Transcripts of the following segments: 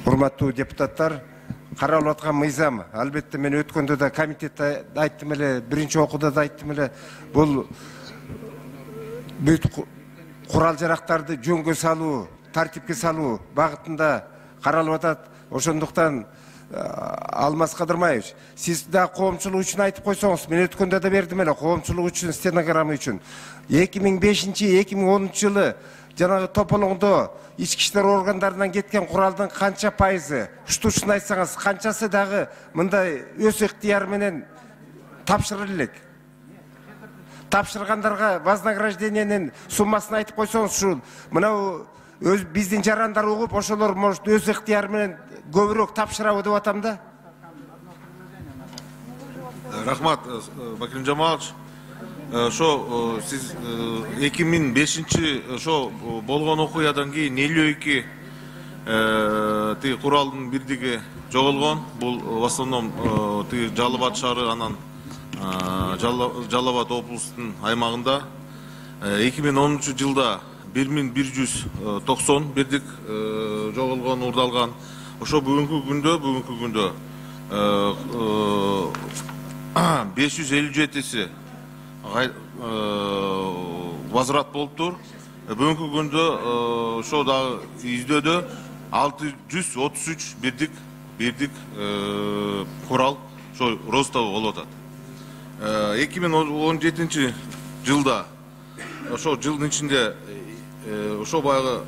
Урматтуу депутаттар, каралып аткан мыйзам, албетте мен өткөндө да комитетте айттым эле, биринчи окууда да айттым эле, бул бүт курал жарактарды жөнгө салуу, тартипке салуу багытында каралып атат. Ошондуктан Алмаз Кадырмаевич, сиз да коомчулук үчүн айтып койсоңуз, мен өткөндө да бердим эле, коомчулук үчүн, стенограмма үчүн. 2005-2010 жылы жанагы тополоңдо ички иштер органдарынан кеткен куралдын канча пайызы, уштуушун айтсаңыз, канчасы дагы мындай өз ыктыяры менен тапшырылып элек? Тапшыргандарга вознаграждениенин суммасын айтып койсоңуз, ушул мынау өз биздин жарандар угуп, ошолор может өз ыктыяры менен көбүрөөк тапшырабы деп атам да. Рахмат, Бакирим Жамалович. Шо сиз 2005 шо болгон окуядан кийин 52 тиги куралдын бирдиги жоголгон. Бул в основном тиги Жалал Абад шаары, анан Жалал Абад облустун аймагында. 2010 жылда 1190 бирдик жоголгон, урдалган. Ошо бүгүнкү күндө 557-си возврат болуптур. Бүгүнкү күндө ошо дагы издөөдө 633 бирдик курал ошо розтабы болуп атат. 2017 жылда ошо жылдын ичинде ошо баягы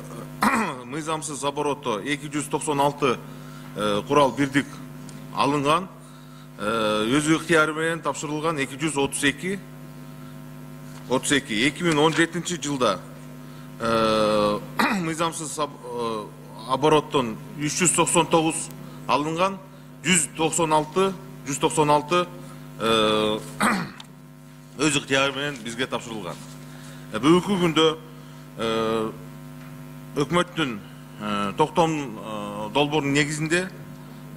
мыйзамсыз оборотто 296 курал бирдик алынган, өз ыктыяры менен тапшырылган 232. 2017 жылда мыйзамсыз обороттон 399 алынган, 196 өз ыктыяры менен бизге тапшырылган. Бүгүнкү күндө өкмөттүн токтом долбоорунун негизинде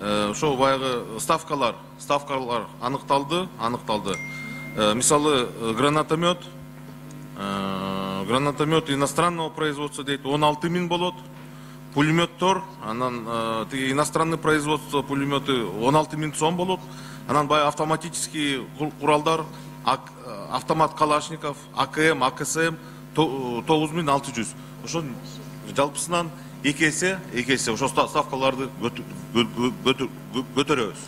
ошо баягы ставкалар аныкталды. Мисалы гранатомет иностранного производства дейт, 16 000 болот. Пулеметтор, анан тиги иностранный производство пулеметы 16 000 сом болот. Анан баягы автоматический куралдар, автомат Калашников, АКМ, АКСМ 9600. Ошо жалпысынан эки эсе ошо ставкаларды көтөрөбүз.